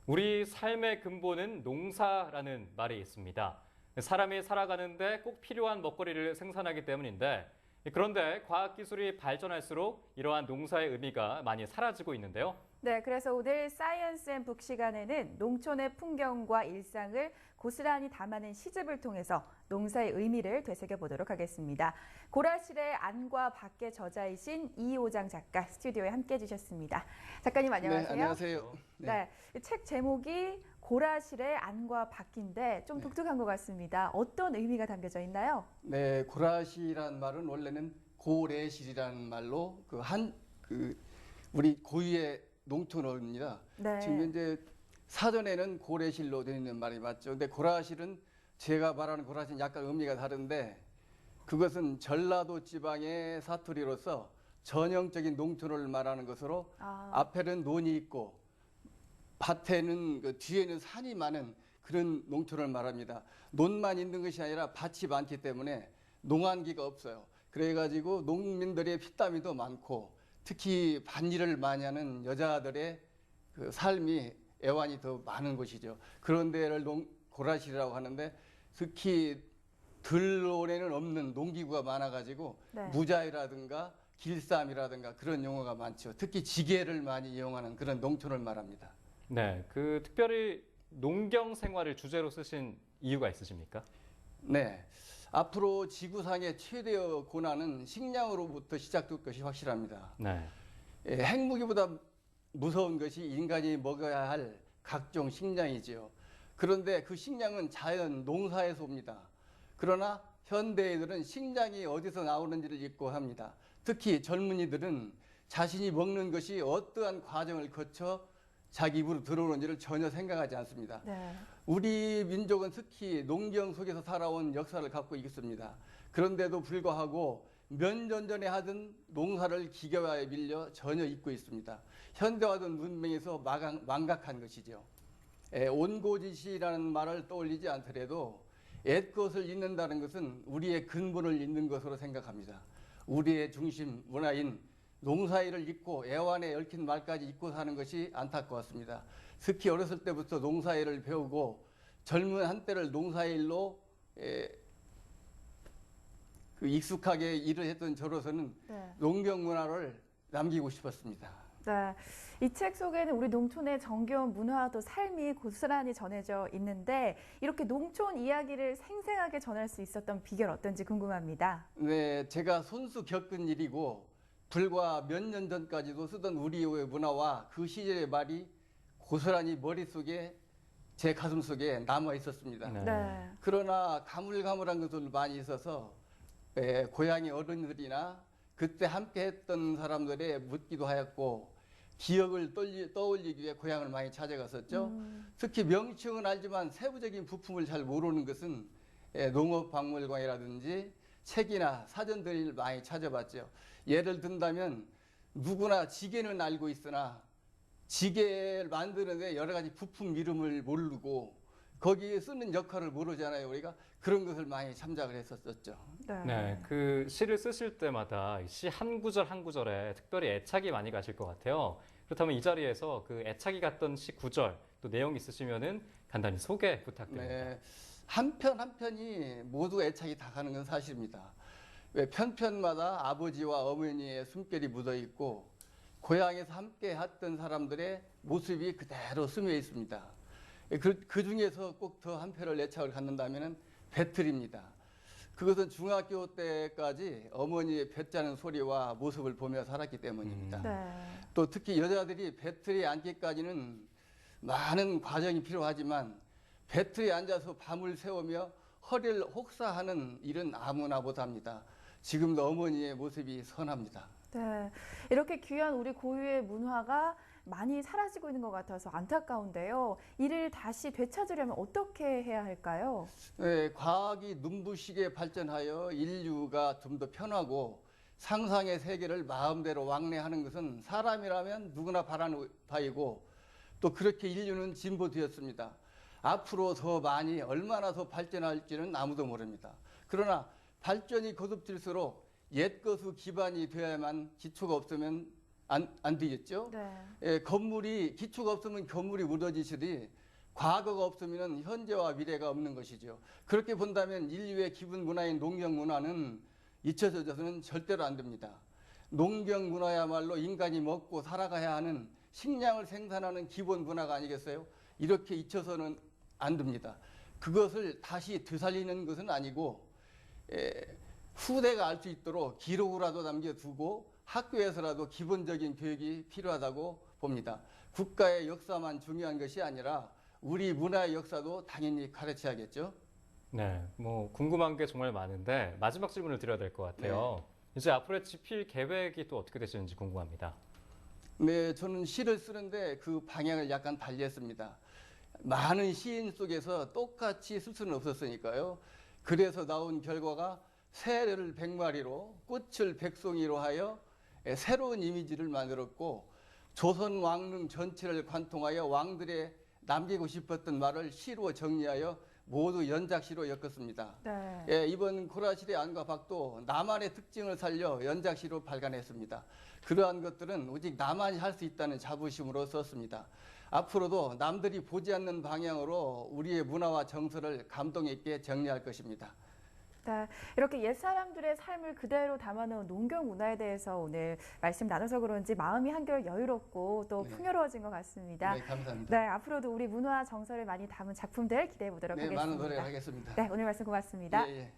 우리 삶의 근본은 농사라는 말이 있습니다. 사람이 살아가는데 꼭 필요한 먹거리를 생산하기 때문인데, 그런데 과학기술이 발전할수록 이러한 농사의 의미가 많이 사라지고 있는데요. 네, 그래서 오늘 사이언스 앤 북 시간에는 농촌의 풍경과 일상을 고스란히 담아낸 시집을 통해서 농사의 의미를 되새겨 보도록 하겠습니다. 고라실의 안과 밖의 저자이신 이호장 작가 스튜디오에 함께해 주셨습니다. 작가님 안녕하세요. 네, 안녕하세요. 네, 책 제목이 고라실의 안과 밖인데 좀 독특한 것 같습니다. 어떤 의미가 담겨져 있나요? 네, 고라실이라는 말은 원래는 고래실이라는 말로 우리 고유의 농촌어입니다. 네. 지금 현재 사전에는 고래실로 되어 있는 말이 맞죠. 근데 고라실은 제가 말하는 고라실은 약간 의미가 다른데 그것은 전라도 지방의 사투리로서 전형적인 농촌을 말하는 것으로 앞에는 논이 있고 밭에는 뒤에는 산이 많은 그런 농촌을 말합니다. 논만 있는 것이 아니라 밭이 많기 때문에 농한기가 없어요. 그래가지고 농민들의 피땀이 더 많고 특히 밭일을 많이 하는 여자들의 그 삶이 애환이 더 많은 곳이죠. 그런 데를 고라실이라고 하는데 특히 들온에는 없는 농기구가 많아가지고 네. 무자이라든가 길쌈이라든가 그런 용어가 많죠. 특히 지게를 많이 이용하는 그런 농촌을 말합니다. 네, 특별히 농경 생활을 주제로 쓰신 이유가 있으십니까? 네. 앞으로 지구상의 최대의 고난은 식량으로부터 시작될 것이 확실합니다. 네. 핵무기보다 무서운 것이 인간이 먹어야 할 각종 식량이지요. 그런데 그 식량은 자연 농사에서 옵니다. 그러나 현대인들은 식량이 어디서 나오는지를 잊고 합니다. 특히 젊은이들은 자신이 먹는 것이 어떠한 과정을 거쳐 자기 입으로 들어오는지를 전혀 생각하지 않습니다. 네. 우리 민족은 특히 농경 속에서 살아온 역사를 갖고 있습니다. 그런데도 불구하고 몇 년 전에 하던 농사를 기계화에 밀려 전혀 잊고 있습니다. 현대화된 문명에서 망각한 것이죠. 온고지시라는 말을 떠올리지 않더라도 옛것을 잊는다는 것은 우리의 근본을 잊는 것으로 생각합니다. 우리의 중심 문화인 농사일을 잊고 애완에 얽힌 말까지 잊고 사는 것이 안타까웠습니다. 특히 어렸을 때부터 농사일을 배우고 젊은 한때를 농사일로 익숙하게 일을 했던 저로서는 네. 농경 문화를 남기고 싶었습니다. 네, 이 책 속에는 우리 농촌의 정겨운 문화도 삶이 고스란히 전해져 있는데 이렇게 농촌 이야기를 생생하게 전할 수 있었던 비결 어떤지 궁금합니다. 네, 제가 손수 겪은 일이고 불과 몇 년 전까지도 쓰던 우리의 문화와 그 시절의 말이 고스란히 머릿속에 제 가슴속에 남아 있었습니다. 네. 네. 그러나 가물가물한 것들 많이 있어서 고향의 어른들이나 그때 함께 했던 사람들에 묻기도 하였고 기억을 떠올리기 위해 고향을 많이 찾아갔었죠. 특히 명칭은 알지만 세부적인 부품을 잘 모르는 것은 농업박물관이라든지 책이나 사전들을 많이 찾아봤죠. 예를 든다면 누구나 지게는 알고 있으나 지게를 만드는데 여러 가지 부품 이름을 모르고 거기에 쓰는 역할을 모르잖아요. 우리가 그런 것을 많이 참작을 했었죠. 네, 그 시를 쓰실 때마다 시 한 구절 한 구절에 특별히 애착이 많이 가실 것 같아요. 그렇다면 이 자리에서 그 애착이 갔던 시 구절 또 내용 있으시면은 간단히 소개 부탁드립니다. 네, 한 편 한 편이 모두 애착이 다 가는 건 사실입니다. 왜 편편마다 아버지와 어머니의 숨결이 묻어 있고 고향에서 함께 했던 사람들의 모습이 그대로 스며 있습니다. 그 중에서 꼭 더 한 편을 애착을 갖는다면 배틀입니다. 그것은 중학교 때까지 어머니의 뱃자는 소리와 모습을 보며 살았기 때문입니다. 네. 또 특히 여자들이 배틀에 앉기까지는 많은 과정이 필요하지만 배틀에 앉아서 밤을 새우며 허리를 혹사하는 일은 아무나 못합니다. 지금도 어머니의 모습이 선합니다. 네, 이렇게 귀한 우리 고유의 문화가 많이 사라지고 있는 것 같아서 안타까운데요. 이를 다시 되찾으려면 어떻게 해야 할까요? 네, 과학이 눈부시게 발전하여 인류가 좀 더 편하고 상상의 세계를 마음대로 왕래하는 것은 사람이라면 누구나 바라는 바이고 또 그렇게 인류는 진보되었습니다. 앞으로 더 많이 얼마나 더 발전할지는 아무도 모릅니다. 그러나 발전이 거듭될수록 옛것의 기반이 되어야만 기초가 없으면 안 되겠죠. 네. 예, 건물이 기초가 없으면 건물이 무너지시리 과거가 없으면 현재와 미래가 없는 것이죠. 그렇게 본다면 인류의 기본 문화인 농경 문화는 잊혀져서는 절대로 안 됩니다. 농경 문화야말로 인간이 먹고 살아가야 하는 식량을 생산하는 기본 문화가 아니겠어요? 이렇게 잊혀서는 안 됩니다. 그것을 다시 되살리는 것은 아니고 후대가 알 수 있도록 기록으로라도 남겨두고 학교에서라도 기본적인 교육이 필요하다고 봅니다. 국가의 역사만 중요한 것이 아니라 우리 문화의 역사도 당연히 가르쳐야겠죠. 네, 뭐 궁금한 게 정말 많은데 마지막 질문을 드려야 될 것 같아요. 이제 앞으로의 집필 계획이 또 어떻게 되시는지 궁금합니다. 네, 저는 시를 쓰는데 그 방향을 약간 달리했습니다. 많은 시인 속에서 똑같이 쓸 수는 없었으니까요. 그래서 나온 결과가 새를 100마리로 꽃을 100송이로 하여 새로운 이미지를 만들었고 조선 왕릉 전체를 관통하여 왕들의 남기고 싶었던 말을 시로 정리하여 모두 연작시로 엮었습니다. 네. 예, 이번 고라실의 안과 박도 나만의 특징을 살려 연작시로 발간했습니다. 그러한 것들은 오직 나만이 할 수 있다는 자부심으로 썼습니다. 앞으로도 남들이 보지 않는 방향으로 우리의 문화와 정서를 감동 있게 정리할 것입니다. 네, 이렇게 옛사람들의 삶을 그대로 담아놓은 농경 문화에 대해서 오늘 말씀 나눠서 그런지 마음이 한결 여유롭고 또 네. 풍요로워진 것 같습니다. 네, 감사합니다. 네, 앞으로도 우리 문화 정서를 많이 담은 작품들 기대해 보도록 네, 하겠습니다. 많은 노력하겠습니다. 네, 오늘 말씀 고맙습니다. 예, 예.